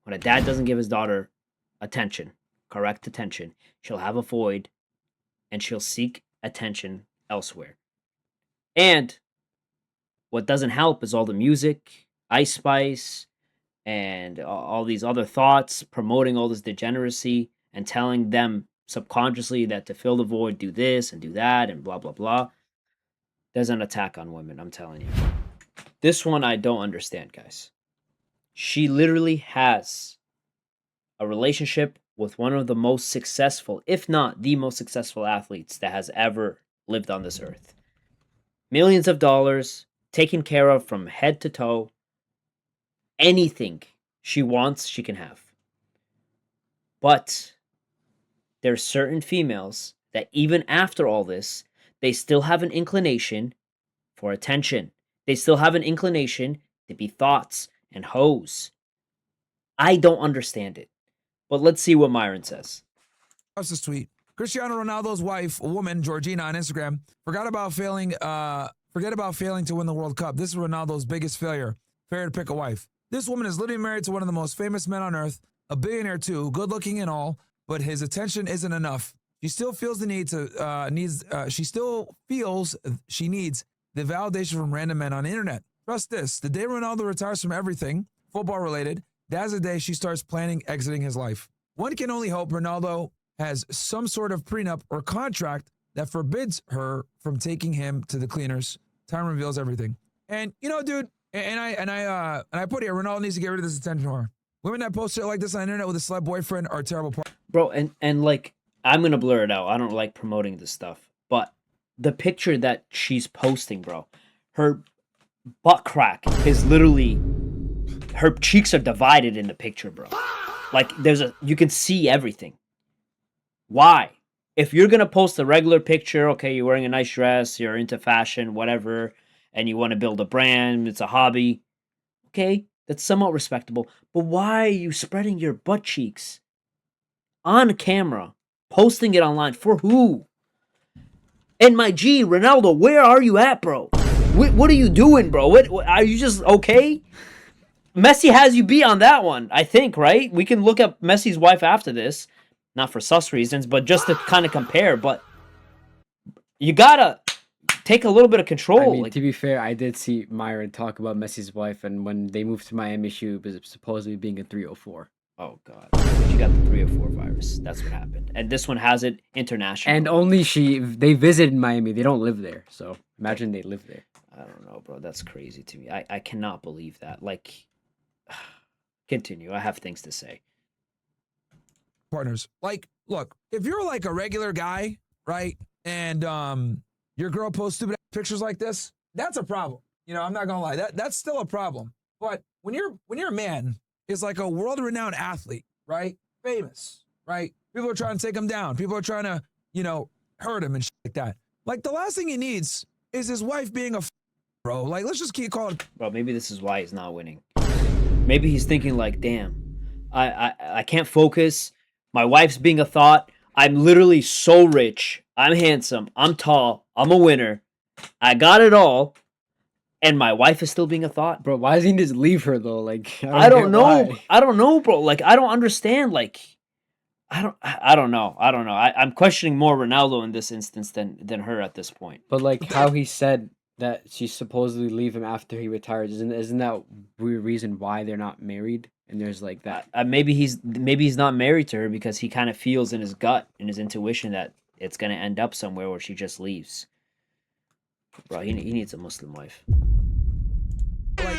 When a dad doesn't give his daughter attention, correct attention, she'll have a void and she'll seek attention elsewhere. And what doesn't help is all the music, Ice Spice, and all these other thoughts promoting all this degeneracy and telling them subconsciously that to fill the void, do this and do that and blah, blah, blah. There's an attack on women, I'm telling you. This one I don't understand, guys. She literally has a relationship with one of the most successful, if not the most successful athletes that has ever lived on this earth. Millions of dollars, taken care of from head to toe. Anything she wants, she can have. But there's certain females that even after all this, they still have an inclination for attention. They still have an inclination to be thoughts and hoes. I don't understand it. But let's see what Myron says. That's this tweet. Cristiano Ronaldo's wife, a woman, Georgina, on Instagram, forget about failing to win the World Cup. This is Ronaldo's biggest failure. Failure to pick a wife. This woman is literally married to one of the most famous men on earth, a billionaire too, good looking and all, but his attention isn't enough. She still feels the need to she needs the validation from random men on the internet. Trust this, the day Ronaldo retires from everything, football related, that's the day she starts planning exiting his life. One can only hope Ronaldo has some sort of prenup or contract that forbids her from taking him to the cleaners. Time reveals everything. And you know, dude, and I put here, Ronaldo needs to get rid of this attention whore. Women that post shit like this on the internet with a celeb boyfriend are terrible. Bro, and like, I'm gonna blur it out. I don't like promoting this stuff. But the picture that she's posting, bro, her butt crack is literally, her cheeks are divided in the picture, bro. Like, you can see everything. Why? If you're gonna post a regular picture, okay, you're wearing a nice dress, you're into fashion, whatever, and you want to build a brand, it's a hobby, okay, that's somewhat respectable. But why are you spreading your butt cheeks on camera, posting it online? For who? And my G, Ronaldo, where are you at, bro? What are you doing, bro? What are you just okay? Messi has you beat on that one, I think, right? We can look up Messi's wife after this. Not for sus reasons, but just to kind of compare. But you gotta take a little bit of control. I mean, to be fair, I did see Myron talk about Messi's wife, and when they moved to Miami, she was supposedly being a 304. Oh, God. She got the 304 virus. That's what happened. And this one has it international. And only they visited Miami. They don't live there. So imagine they live there. I don't know, bro. That's crazy to me. I cannot believe that. Like, continue. I have things to say. Partners. Like, look, if you're like a regular guy, right, and your girl posts stupid pictures like this, that's a problem. You know, I'm not gonna lie, that's still a problem. But when your man is like a world-renowned athlete, right, famous, right, people are trying to take him down, people are trying to, you know, hurt him and shit like that. Like, the last thing he needs is his wife being a bro. Like, let's just keep calling. Bro, maybe this is why he's not winning. Maybe he's thinking like, damn, I can't focus. My wife's being a thought. I'm literally so rich. I'm handsome. I'm tall. I'm a winner. I got it all. And my wife is still being a thought. Bro, why doesn't he just leave her, though? Like, I don't know. Why. I don't know, bro. Like, I don't understand. Like, I don't know. I'm questioning more Ronaldo in this instance than her at this point. But, like, how he said that she supposedly leave him after he retires, isn't that weird reason why they're not married? And there's like that. Maybe he's not married to her because he kind of feels in his gut, in his intuition, that it's gonna end up somewhere where she just leaves. Bro, he needs a Muslim wife. Like,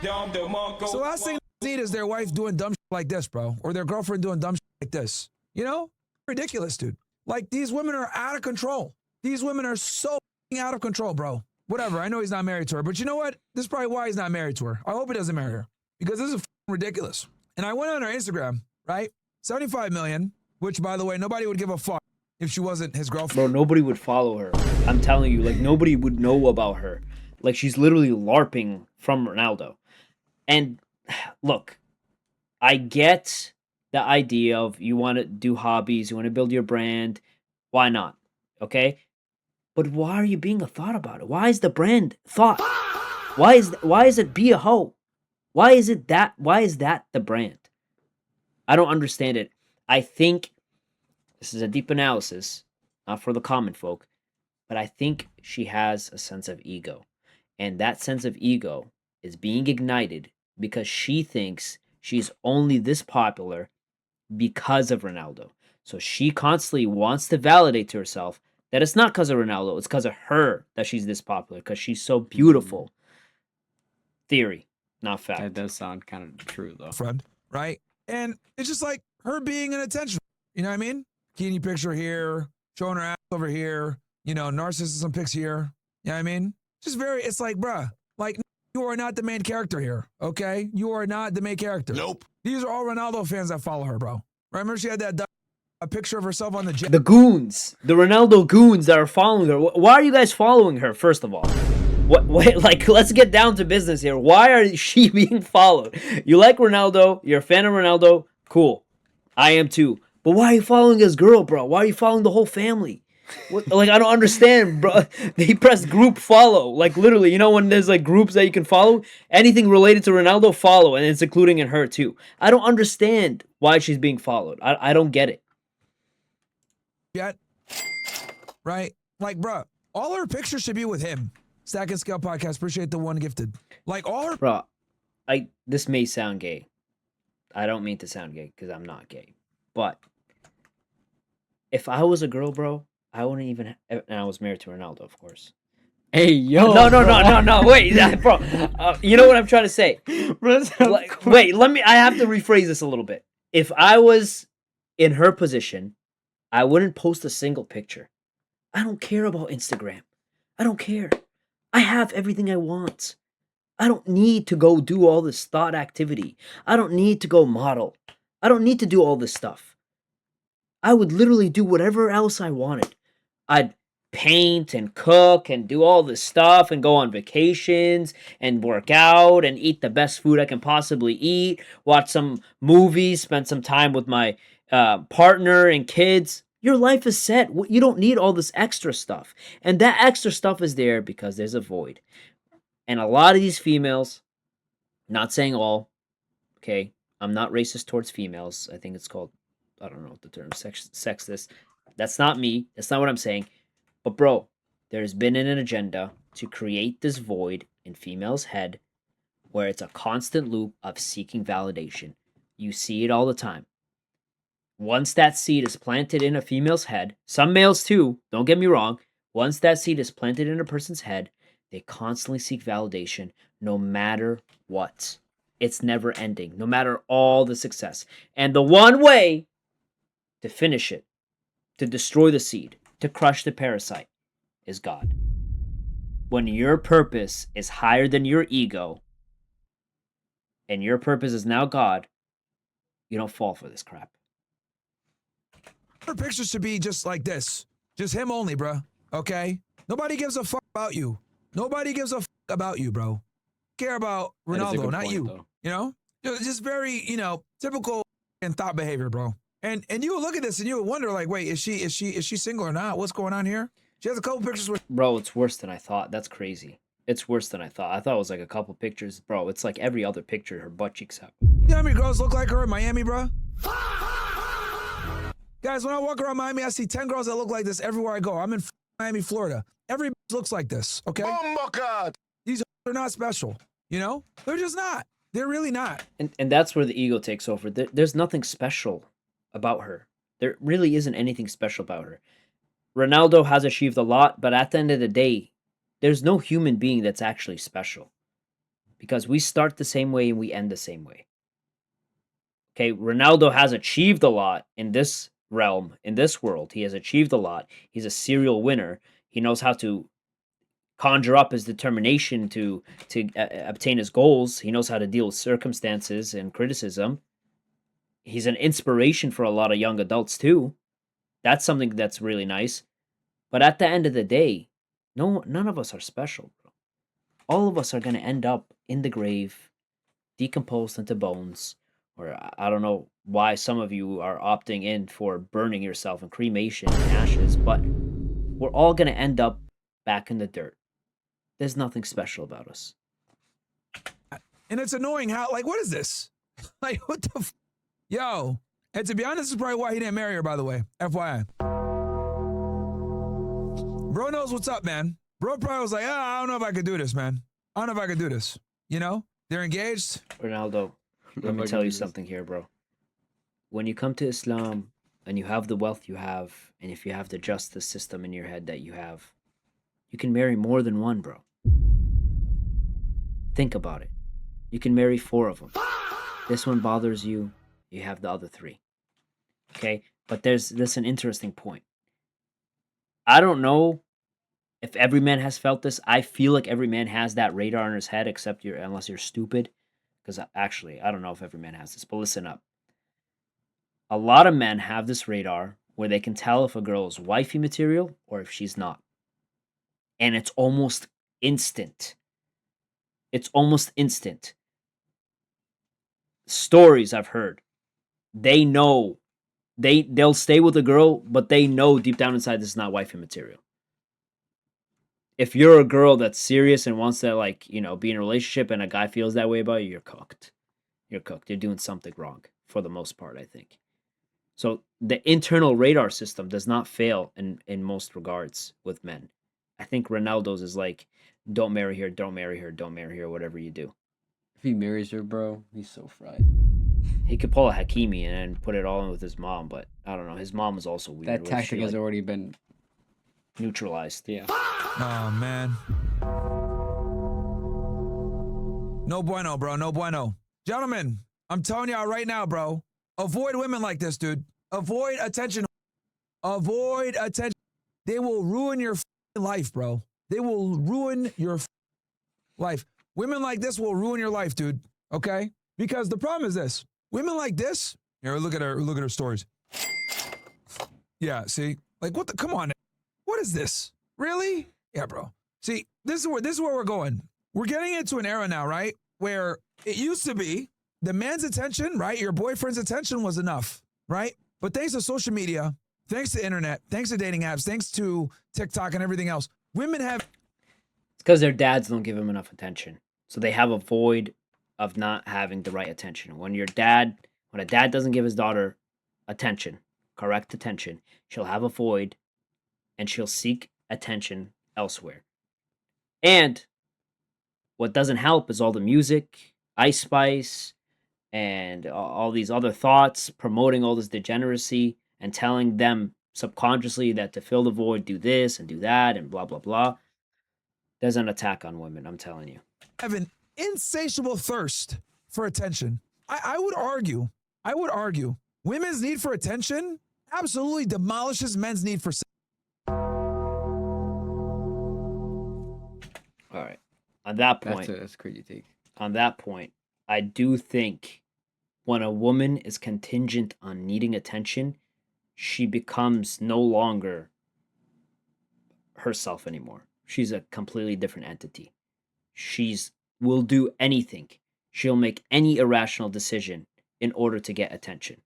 so the last thing they need is their wife doing dumb shit like this, bro, or their girlfriend doing dumb shit like this. You know, ridiculous, dude. Like, these women are out of control. These women are so out of control, bro. Whatever. I know he's not married to her, but you know what? This is probably why he's not married to her. I hope he doesn't marry her. Because this is ridiculous. And I went on her Instagram, right? 75 million, which, by the way, nobody would give a fuck if she wasn't his girlfriend. Bro, nobody would follow her. I'm telling you, like, nobody would know about her. Like, she's literally LARPing from Ronaldo. And look, I get the idea of you want to do hobbies, you want to build your brand. Why not? Okay? But why are you being a thought about it? Why is the brand thought? Why is it be a hoe? Why is that the brand? I don't understand it. I think this is a deep analysis, not for the common folk, but I think she has a sense of ego. And that sense of ego is being ignited because she thinks she's only this popular because of Ronaldo. So she constantly wants to validate to herself that it's not because of Ronaldo, it's because of her that she's this popular, because she's so beautiful. Theory, not That fact. does sound kind of true though. Friend, right? And it's just like her being an attention. You know what I mean? Bikini picture here, showing her ass over here. You know, narcissism pics here. You know what I mean? Just very. It's like, bruh, like you are not the main character here. Okay, you are not the main character. Nope. These are all Ronaldo fans that follow her, bro. Remember she had that a picture of herself on the jet. The goons, the Ronaldo goons that are following her. Why are you guys following her? First of all, what? Like, let's get down to business here. Why are she being followed? You like Ronaldo? You're a fan of Ronaldo? Cool, I am too. But why are you following his girl, bro? Why are you following the whole family? What, like, I don't understand, bro. They press group follow. Like, literally, you know when there's, like, groups that you can follow? Anything related to Ronaldo, follow. And it's including in her, too. I don't understand why she's being followed. I don't get it. Yet, right? Like, bruh, all her pictures should be with him. Stack and Scale Podcast. Appreciate the one gifted. Like, all her. Bro, this may sound gay. I don't mean to sound gay because I'm not gay. But if I was a girl, bro, I wouldn't even. And I was married to Ronaldo, of course. Hey, yo. No. Wait, bro. You know what I'm trying to say? Like, wait, I have to rephrase this a little bit. If I was in her position, I wouldn't post a single picture. I don't care about Instagram. I don't care. I have everything I want. I don't need to go do all this thought activity. I don't need to go model. I don't need to do all this stuff. I would literally do whatever else I wanted. I'd paint and cook and do all this stuff and go on vacations and work out and eat the best food I can possibly eat, watch some movies, spend some time with my partner and kids. Your life is set. You don't need all this extra stuff. And that extra stuff is there because there's a void. And a lot of these females, not saying all, okay, I'm not racist towards females. I think it's called, I don't know the term, sexist. That's not me. That's not what I'm saying. But bro, there's been an agenda to create this void in females' head where it's a constant loop of seeking validation. You see it all the time. Once that seed is planted in a female's head, some males too, don't get me wrong, once that seed is planted in a person's head, they constantly seek validation no matter what. It's never ending, no matter all the success. And the one way to finish it, to destroy the seed, to crush the parasite, is God. When your purpose is higher than your ego, and your purpose is now God, you don't fall for this crap. Her pictures should be just like this. Just him only, bruh. Okay? Nobody gives a fuck about you. Nobody gives a fuck about you, bro. Care about That is a Ronaldo, good not point, you. though. You know? Just very, typical and thought behavior, bro. And you would look at this and you would wonder, like, wait, is she single or not? What's going on here? She has a couple pictures with Bro, it's worse than I thought. That's crazy. It's worse than I thought. I thought it was like a couple pictures. Bro, it's like every other picture her butt cheeks out. you know how many girls look like her in Miami, bro? Guys, when I walk around Miami, I see 10 girls that look like this everywhere I go. I'm in Miami, Florida. Every looks like this, okay? Oh my God. These are not special, you know? They're just not. They're really not. And that's where the ego takes over. There's nothing special about her. There really isn't anything special about her. Ronaldo has achieved a lot, but at the end of the day, there's no human being that's actually special. Because we start the same way and we end the same way. Okay, Ronaldo has achieved a lot in this realm, in this world. He has achieved a lot. He's a serial winner. He knows how to conjure up his determination to obtain his goals. He knows how to deal with circumstances and criticism. He's an inspiration for a lot of young adults too. That's something that's really nice. But at the end of the day, none of us are special, bro. All of us are going to end up in the grave, decomposed into bones, or I don't know why some of you are opting in for burning yourself in cremation and ashes, but we're all going to end up back in the dirt. There's nothing special about us. And it's annoying how, like, what is this? Like, what the Yo. And to be honest, this is probably why he didn't marry her, by the way. FYI. Bro knows what's up, man. Bro probably was like, I don't know if I could do this, man. I don't know if I could do this. You know? They're engaged. Ronaldo, let me tell you something here, bro. When you come to Islam and you have the wealth you have, and if you have the justice system in your head that you have, you can marry more than one, bro. Think about it. You can marry 4 of them. This one bothers you, you have the other 3. Okay? But there's an interesting point. I don't know if every man has felt this. I feel like every man has that radar in his head, except unless you're stupid. Because actually, I don't know if every man has this, but listen up. A lot of men have this radar where they can tell if a girl is wifey material or if she's not. And it's almost instant. It's almost instant. Stories I've heard. They know. They'll stay with a girl, but they know deep down inside this is not wifey material. If you're a girl that's serious and wants to, like, you know, be in a relationship and a guy feels that way about you, you're cooked. You're cooked. You're doing something wrong for the most part, I think. So the internal radar system does not fail in most regards with men. I think Ronaldo's is like, don't marry her, don't marry her, don't marry her, whatever you do. If he marries her, bro, he's so fried. He could pull a Hakimi and put it all in with his mom, but I don't know. His mom is also weird. That tactic has already been neutralized. Yeah. Oh, man. No bueno, bro. No bueno. Gentlemen, I'm telling y'all right now, bro. Avoid women like this, dude. Avoid attention. Avoid attention. They will ruin your life, bro. They will ruin your life. Women like this will ruin your life, dude. Okay? Because the problem is this. Women like this, here, look at her stories. Yeah, see? Like, what the, come on. What is this? Really? Yeah, bro. See, this is where we're going. We're getting into an era now, right? Where it used to be the man's attention, right? Your boyfriend's attention was enough, right? But thanks to social media, thanks to internet, thanks to dating apps, thanks to TikTok and everything else, women have... It's because their dads don't give them enough attention. So they have a void of not having the right attention. When a dad doesn't give his daughter attention, correct attention, she'll have a void and she'll seek attention elsewhere. And what doesn't help is all the music, Ice Spice, and all these other thoughts promoting all this degeneracy and telling them subconsciously that to fill the void, do this and do that and blah, blah, blah. There's an attack on women, I'm telling you. Have an insatiable thirst for attention. I would argue, women's need for attention absolutely demolishes men's need for sex. All right. On that point, that's a crazy take. On that point, I do think when a woman is contingent on needing attention, she becomes no longer herself anymore. She's a completely different entity. Will do anything. She'll make any irrational decision in order to get attention.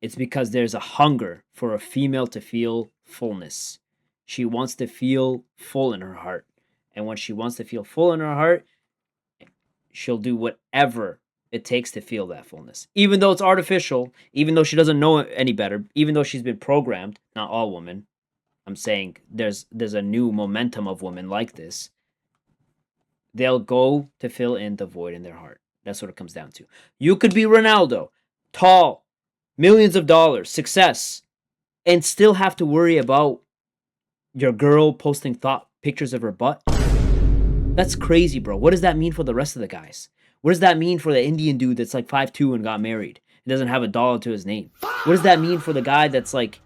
It's because there's a hunger for a female to feel fullness. She wants to feel full in her heart. And when she wants to feel full in her heart, she'll do whatever it takes to feel that fullness. Even though it's artificial, even though she doesn't know any better, even though she's been programmed, not all women. I'm saying there's a new momentum of women like this. They'll go to fill in the void in their heart. That's what it comes down to. You could be Ronaldo, tall, millions of dollars, success, and still have to worry about your girl posting pictures of her butt. That's crazy, bro. What does that mean for the rest of the guys? What does that mean for the Indian dude that's like 5'2" and got married? He doesn't have $1 to his name. What does that mean for the guy that's like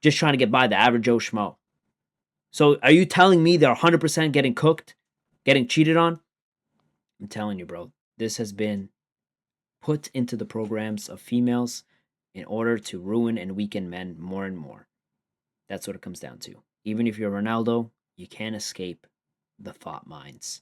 just trying to get by, the average Joe Schmo? So are you telling me they're 100% getting cooked, getting cheated on? I'm telling you, bro. This has been put into the programs of females in order to ruin and weaken men more and more. That's what it comes down to. Even if you're Ronaldo, you can't escape the thought minds.